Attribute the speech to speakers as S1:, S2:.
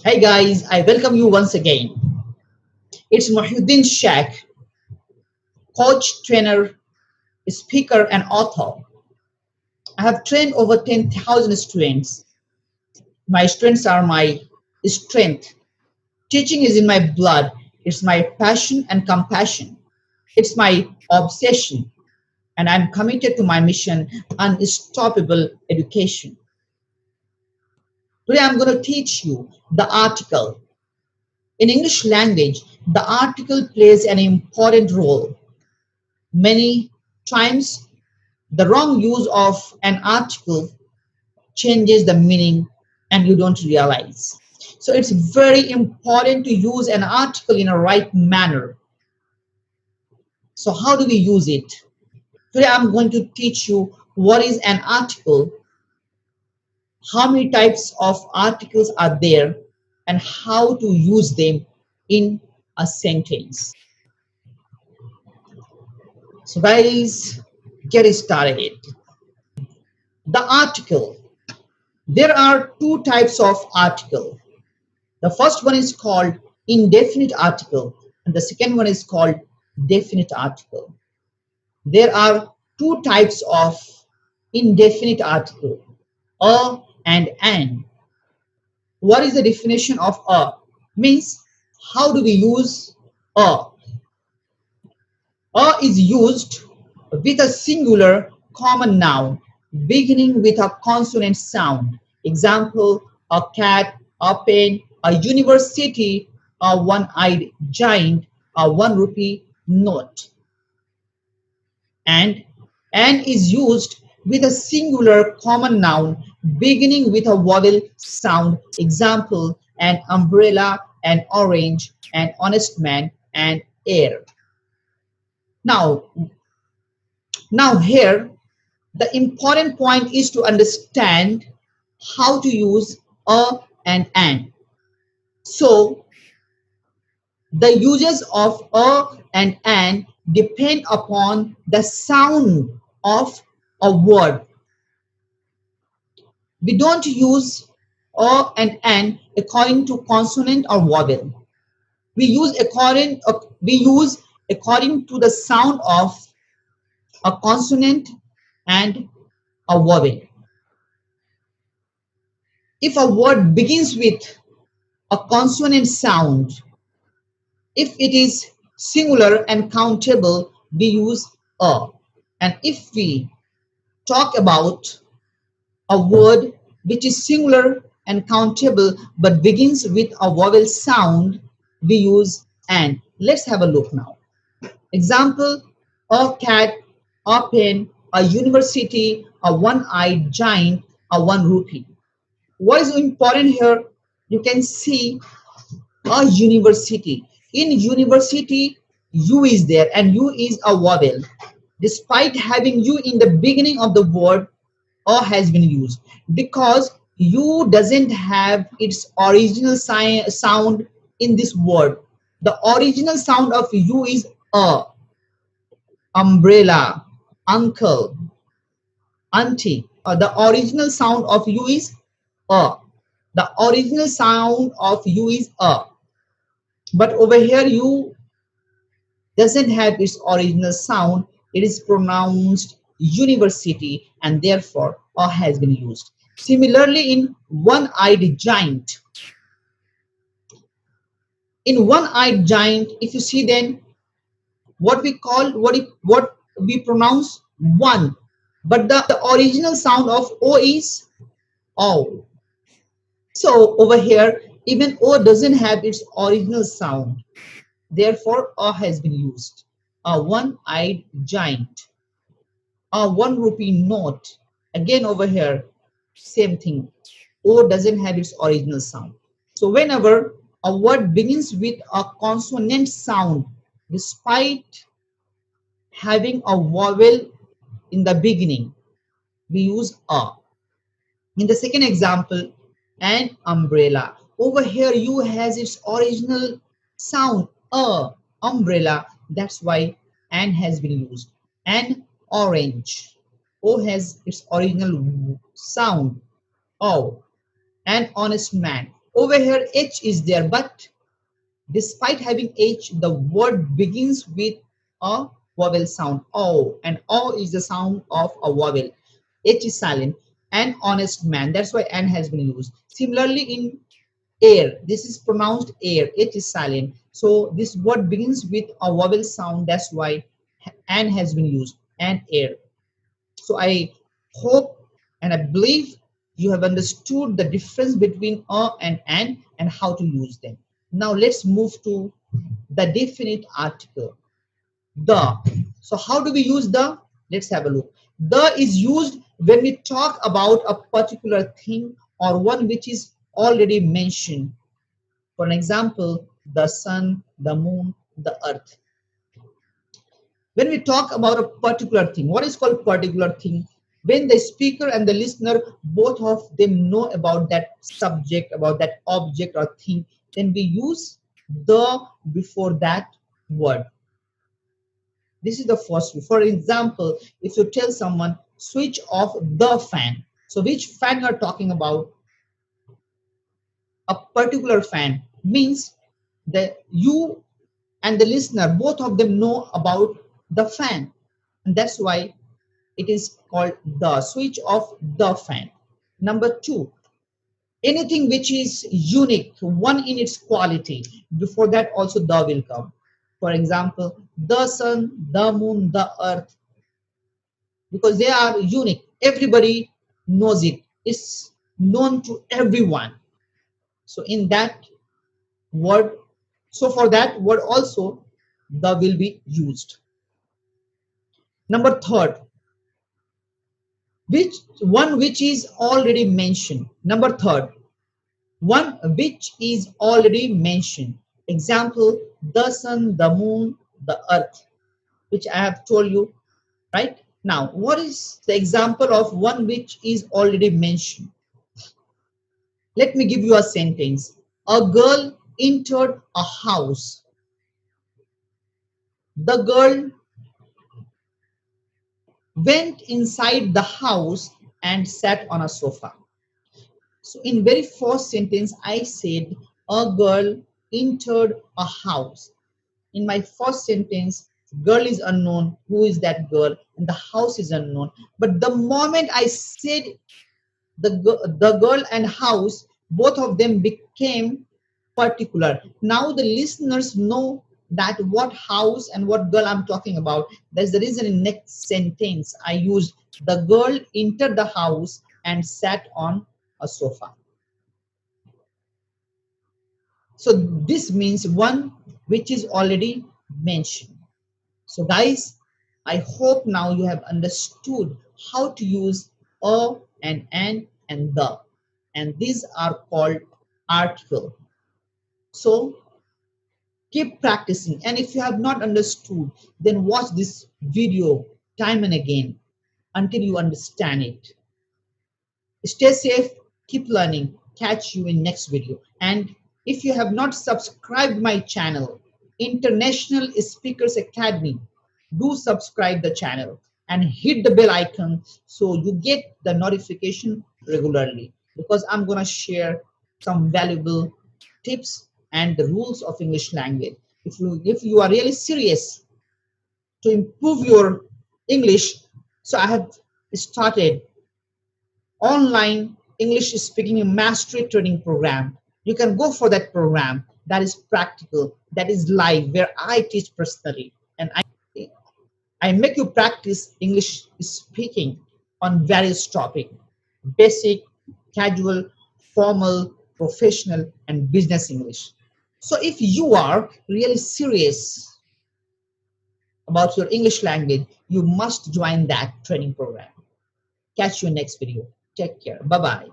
S1: Hey guys, I welcome you once again. It's Muhyiddin Sheikh, coach, trainer, speaker, and author. I have trained over 10,000 students. My students are my strength. Teaching is in my blood. It's my passion and compassion. It's my obsession, and I'm committed to my mission, unstoppable education. Today I'm going to teach you the article. In English language, the article plays an important role. Many times, the wrong use of an article changes the meaning and you don't realize. So it's very important to use an article in a right manner. So how do we use it? Today I'm going to teach you what is an article, how many types of articles are there, and how to use them in a sentence. So guys, get started. The article. There are two types of article. The first one is called indefinite article and the second one is called definite article. There are two types of indefinite article, a and an. What is the definition of a? Means how do we use a? A is used with a singular common noun beginning with a consonant sound. Example, a cat, a pen, a university, a one-eyed giant, a 1 rupee note. And an is used with a singular common noun beginning with a vowel sound. Example, an umbrella, an orange, an honest man, and air. Now, now here the important point is to understand how to use a and an. So the uses of a and an depend upon the sound of a word. We don't use a and an according to consonant or vowel. We use according to the sound of a consonant and a vowel. If a word begins with a consonant sound, if it is singular and countable, we use a. And if we talk about a word which is singular and countable but begins with a vowel sound, we use an. Let's have a look now. Example, a cat, a pen, a university, a one-eyed giant, a 1 rupee. What is important here? You can see a university. In university, U is there and U is a vowel. Despite having U in the beginning of the word, A has been used because U doesn't have its original sound in this word. The original sound of U is A. Umbrella, uncle, auntie. The original sound of U is A. The original sound of U is A. But over here, U doesn't have its original sound. It is pronounced university and therefore A has been used. Similarly, in one-eyed giant. In one-eyed giant, if you see then what we pronounce one, but the original sound of O is O. So over here, even O doesn't have its original sound. Therefore, A has been used. A one-eyed giant. A 1 rupee note. Again over here, same thing. O doesn't have its original sound. So whenever a word begins with a consonant sound, despite having a vowel in the beginning, we use A. In the second example, an umbrella. Over here, U has its original sound, A, umbrella. That's why an has been used. An orange. O has its original sound, O. An honest man. Over here, H is there, but despite having H, the word begins with a vowel sound, O, and O is the sound of a vowel. H is silent. An honest man. That's why an has been used. Similarly, in air, this is pronounced air. H is silent. So this word begins with a vowel sound. That's why an has been used. And air. So I hope and I believe you have understood the difference between a and an and how to use them. Now let's move to the definite article, the. So how do we use the? Let's have a look. The is used when we talk about a particular thing or one which is already mentioned. For an example, the sun, the moon, the earth. When we talk about a particular thing, what is called particular thing? When the speaker and the listener, both of them know about that subject, about that object or thing, then we use the before that word. This is the first one. For example, if you tell someone, switch off the fan. So which fan you are talking about? A particular fan means that you and the listener, both of them know about the fan. And that's why it is called the. Switch off the fan. Number two, anything which is unique, one in its quality. Before that also the will come. For example, the sun, the moon, the earth, because they are unique. Everybody knows it. It's known to everyone. So in that word, so for that word also, the will be used. Number third, which is already mentioned. Number third, one which is already mentioned. Example, the sun, the moon, the earth, which I have told you, right? Now, what is the example of one which is already mentioned? Let me give you a sentence. A girl entered a house. The girl went inside the house and sat on a sofa. So in very first sentence, I said a girl entered a house. In my first sentence, girl is unknown. Who is that girl? And the house is unknown. But the moment I said the girl and house, both of them became particular. Now the listeners know that what house and what girl I'm talking about. That's the reason in next sentence I used the girl entered the house and sat on a sofa. So this means one which is already mentioned. So guys, I hope now you have understood how to use a and an and the. And these are called article. So keep practicing. And if you have not understood, then watch this video time and again until you understand it. Stay safe, keep learning. Catch you in next video. And if you have not subscribed my channel, International Speakers Academy, do subscribe the channel and hit the bell icon so you get the notification regularly, because I'm going to share some valuable tips and the rules of English language. If you are really serious to improve your English, so I have started online English speaking mastery training program. You can go for that program. That is practical, that is live, where I teach personally, and I make you practice English speaking on various topics: basic, casual, formal, professional, and business English. So if you are really serious about your English language, you must join that training program. Catch you next video. Take care. Bye-bye.